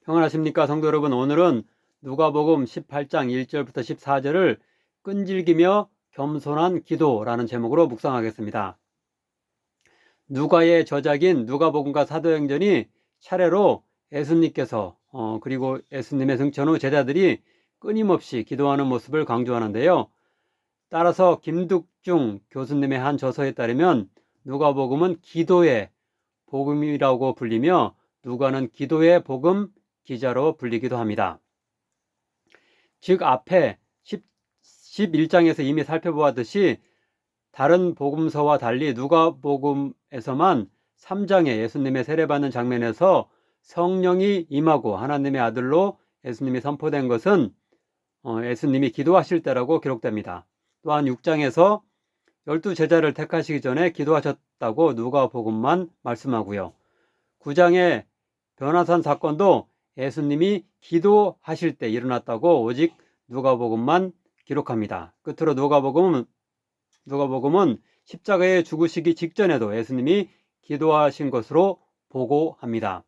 평안하십니까 성도 여러분. 오늘은 누가복음 18장 1절부터 14절을 끈질기며 겸손한 기도라는 제목으로 묵상하겠습니다. 누가의 저작인 누가복음과 사도행전이 차례로 예수님께서 그리고 예수님의 승천 후 제자들이 끊임없이 기도하는 모습을 강조하는데요. 따라서 김득중 교수님의 한 저서에 따르면 누가복음은 기도의 복음이라고 불리며 누가는 기도의 복음 기자로 불리기도 합니다. 즉 앞에 11장에서 이미 살펴보았듯이 다른 복음서와 달리 누가복음에서만 3장에 예수님의 세례받는 장면에서 성령이 임하고 하나님의 아들로 예수님이 선포된 것은 예수님이 기도하실 때라고 기록됩니다. 또한 6장에서 12제자를 택하시기 전에 기도하셨다고 누가복음만 말씀하고요. 9장의 변화산 사건도 예수님이 기도하실 때 일어났다고 오직 누가복음만 기록합니다. 끝으로 누가복음은 십자가에 죽으시기 직전에도 예수님이 기도하신 것으로 보고합니다.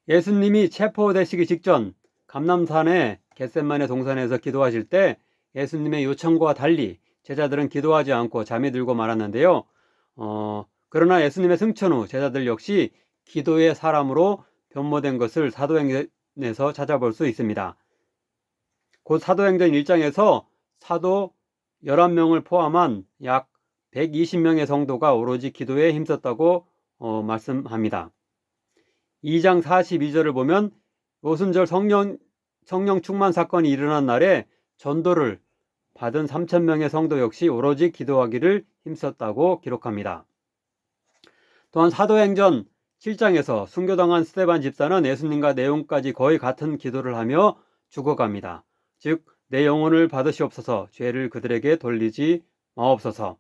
예수님이 체포되시기 직전 감람산의 겟세마네 동산에서 기도하실 때 예수님의 요청과 달리 제자들은 기도하지 않고 잠이 들고 말았는데요. 그러나 예수님의 승천 후 제자들 역시 기도의 사람으로 변모된 것을 사도행전에서 찾아볼 수 있습니다. 곧 사도행전 1장에서 사도 11명을 포함한 약 120명의 성도가 오로지 기도에 힘썼다고 말씀합니다. 2장 42절을 보면 오순절 성령 충만 사건이 일어난 날에 전도를 받은 3,000명의 성도 역시 오로지 기도하기를 힘썼다고 기록합니다. 또한 사도행전 7장에서 순교당한 스데반 집사는 예수님과 내용까지 거의 같은 기도를 하며 죽어갑니다. 즉 내 영혼을 받으시옵소서, 죄를 그들에게 돌리지 마옵소서.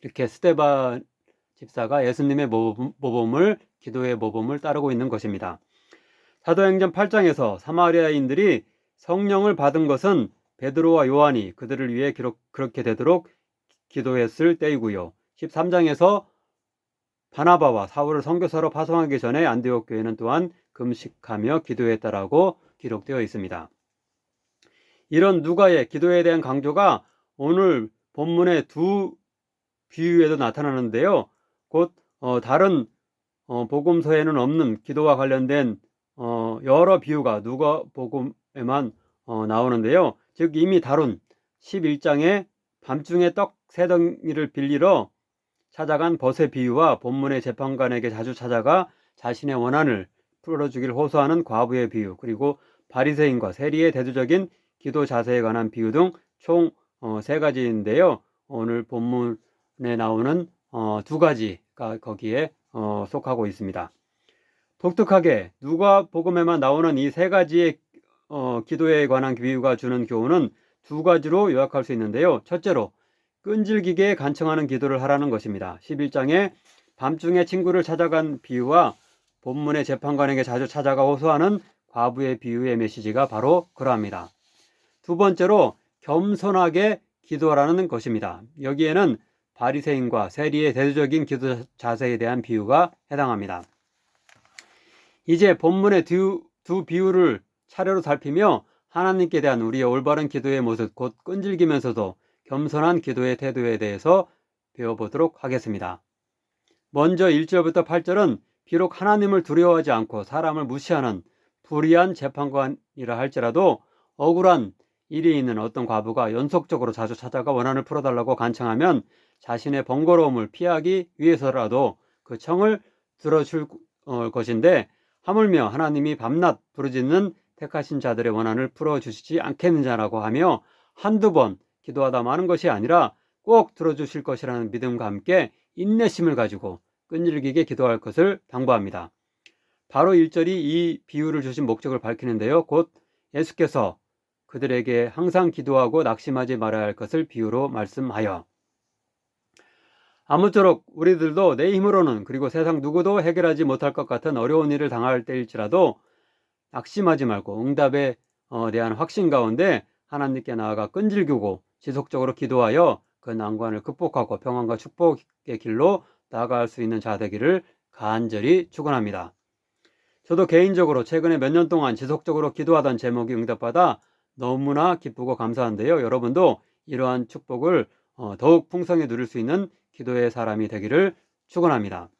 이렇게 스데반 집사가 예수님의 모범을, 기도의 모범을 따르고 있는 것입니다. 사도행전 8장에서 사마리아인들이 성령을 받은 것은 베드로와 요한이 그들을 위해 그렇게 되도록 기도했을 때이고요. 13장에서 바나바와 사울을 선교사로 파송하기 전에 안디옥 교회는 또한 금식하며 기도했다라고 기록되어 있습니다. 이런 누가의 기도에 대한 강조가 오늘 본문의 두 비유에도 나타나는데요. 곧 다른 복음서에는 없는 기도와 관련된 여러 비유가 누가복음에만 나오는데요. 즉 이미 다룬 11장의 밤중에 떡 세 덩이를 빌리러 찾아간 벗의 비유와 본문의 재판관에게 자주 찾아가 자신의 원한을 풀어주길 호소하는 과부의 비유, 그리고 바리새인과 세리의 대조적인 기도 자세에 관한 비유 등 총 3가지인데요. 오늘 본문에 나오는 2가지가 거기에 속하고 있습니다. 독특하게 누가복음에만 나오는 이 3가지의 기도에 관한 비유가 주는 교훈은 2가지로 요약할 수 있는데요. 첫째로 끈질기게 간청하는 기도를 하라는 것입니다. 11장에 밤중에 친구를 찾아간 비유와 본문의 재판관에게 자주 찾아가 호소하는 과부의 비유의 메시지가 바로 그러합니다. 두 번째로 겸손하게 기도하라는 것입니다. 여기에는 바리새인과 세리의 대조적인 기도 자세에 대한 비유가 해당합니다. 이제 본문의 두 비유를 차례로 살피며 하나님께 대한 우리의 올바른 기도의 모습, 곧 끈질기면서도 겸손한 기도의 태도에 대해서 배워보도록 하겠습니다. 먼저 1절부터 8절은 비록 하나님을 두려워하지 않고 사람을 무시하는 불의한 재판관이라 할지라도 억울한 일이 있는 어떤 과부가 연속적으로 자주 찾아가 원한을 풀어달라고 간청하면 자신의 번거로움을 피하기 위해서라도 그 청을 들어줄 것인데, 하물며 하나님이 밤낮 부르짖는 택하신 자들의 원한을 풀어주시지 않겠느냐라고 하며 한두 번 기도하다 마는 것이 아니라 꼭 들어주실 것이라는 믿음과 함께 인내심을 가지고 끈질기게 기도할 것을 당부합니다. 바로 1절이 이 비유를 주신 목적을 밝히는데요. 곧 예수께서 그들에게 항상 기도하고 낙심하지 말아야 할 것을 비유로 말씀하여, 아무쪼록 우리들도 내 힘으로는, 그리고 세상 누구도 해결하지 못할 것 같은 어려운 일을 당할 때일지라도 낙심하지 말고 응답에 대한 확신 가운데 하나님께 나아가 끈질기고 지속적으로 기도하여 그 난관을 극복하고 평안과 축복의 길로 나아갈 수 있는 자 되기를 간절히 축원합니다. 저도 개인적으로 최근에 몇 년 동안 지속적으로 기도하던 제목이 응답받아 너무나 기쁘고 감사한데요. 여러분도 이러한 축복을 더욱 풍성히 누릴 수 있는 기도의 사람이 되기를 축원합니다.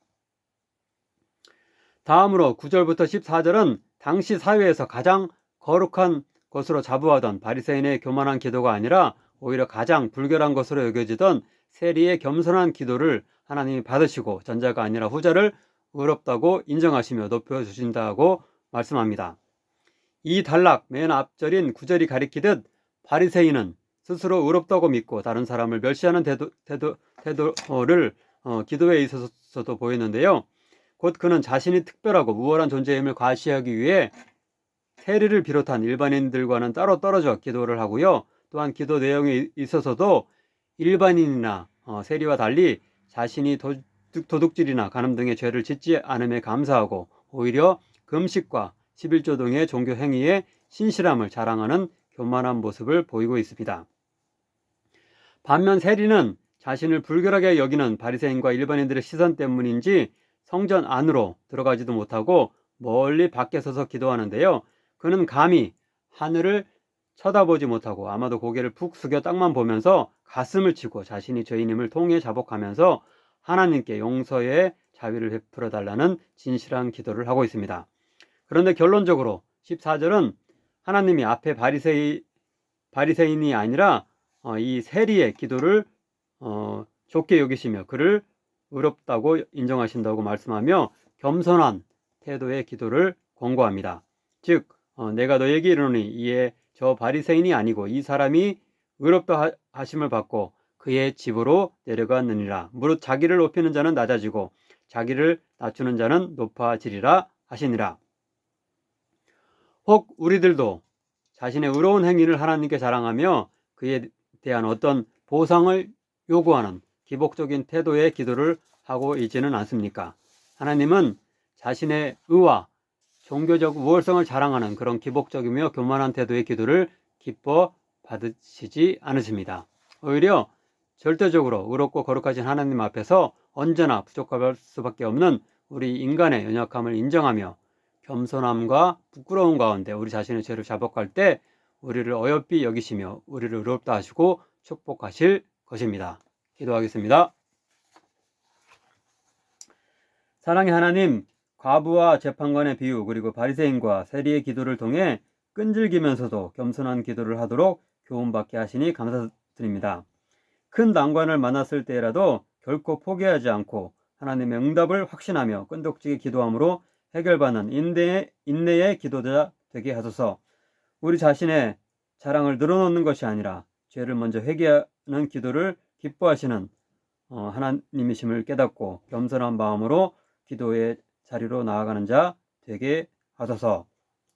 다음으로 9절부터 14절은 당시 사회에서 가장 거룩한 것으로 자부하던 바리새인의 교만한 기도가 아니라 오히려 가장 불결한 것으로 여겨지던 세리의 겸손한 기도를 하나님이 받으시고 전자가 아니라 후자를 의롭다고 인정하시며 높여주신다고 말씀합니다. 이 단락 맨 앞절인 9절이 가리키듯 바리새인은 스스로 의롭다고 믿고 다른 사람을 멸시하는 태도를 기도에 있어서도 보였는데요. 곧 그는 자신이 특별하고 우월한 존재임을 과시하기 위해 세리를 비롯한 일반인들과는 따로 떨어져 기도를 하고요. 또한 기도 내용에 있어서도 일반인이나 세리와 달리 자신이 도둑질이나 간음 등의 죄를 짓지 않음에 감사하고 오히려 금식과 11조 등의 종교 행위에 신실함을 자랑하는 교만한 모습을 보이고 있습니다. 반면 세리는 자신을 불결하게 여기는 바리새인과 일반인들의 시선 때문인지 성전 안으로 들어가지도 못하고 멀리 밖에 서서 기도하는데요. 그는 감히 하늘을 쳐다보지 못하고 아마도 고개를 푹 숙여 땅만 보면서 가슴을 치고 자신이 죄인임을 통해 자복하면서 하나님께 용서의 자비를 베풀어 달라는 진실한 기도를 하고 있습니다. 그런데 결론적으로 14절은 하나님이 앞에 바리새인이 아니라 이 세리의 기도를 좋게 여기시며 그를 의롭다고 인정하신다고 말씀하며 겸손한 태도의 기도를 권고합니다. 즉 내가 너에게 이르노니 이에 저 바리새인이 아니고 이 사람이 의롭다 하심을 받고 그의 집으로 내려갔느니라. 무릇 자기를 높이는 자는 낮아지고 자기를 낮추는 자는 높아지리라 하시니라. 혹 우리들도 자신의 의로운 행위를 하나님께 자랑하며 그에 대한 어떤 보상을 요구하는 기복적인 태도의 기도를 하고 있지는 않습니까? 하나님은 자신의 의와 종교적 우월성을 자랑하는 그런 기복적이며 교만한 태도의 기도를 기뻐 받으시지 않으십니다. 오히려 절대적으로 의롭고 거룩하신 하나님 앞에서 언제나 부족할 수밖에 없는 우리 인간의 연약함을 인정하며 겸손함과 부끄러움 가운데 우리 자신의 죄를 자복할 때 우리를 어여삐 여기시며 우리를 의롭다 하시고 축복하실 것입니다. 기도하겠습니다. 사랑의 하나님, 과부와 재판관의 비유 그리고 바리새인과 세리의 기도를 통해 끈질기면서도 겸손한 기도를 하도록 교훈받게 하시니 감사드립니다. 큰 난관을 만났을 때라도 결코 포기하지 않고 하나님의 응답을 확신하며 끈덕지게 기도함으로 해결받는 인내의 기도자 되게 하소서. 우리 자신의 자랑을 늘어놓는 것이 아니라 죄를 먼저 회개하는 기도를 기뻐하시는 하나님이심을 깨닫고 겸손한 마음으로 기도의 자리로 나아가는 자 되게 하소서.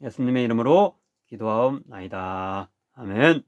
예수님의 이름으로 기도하옵나이다. 아멘.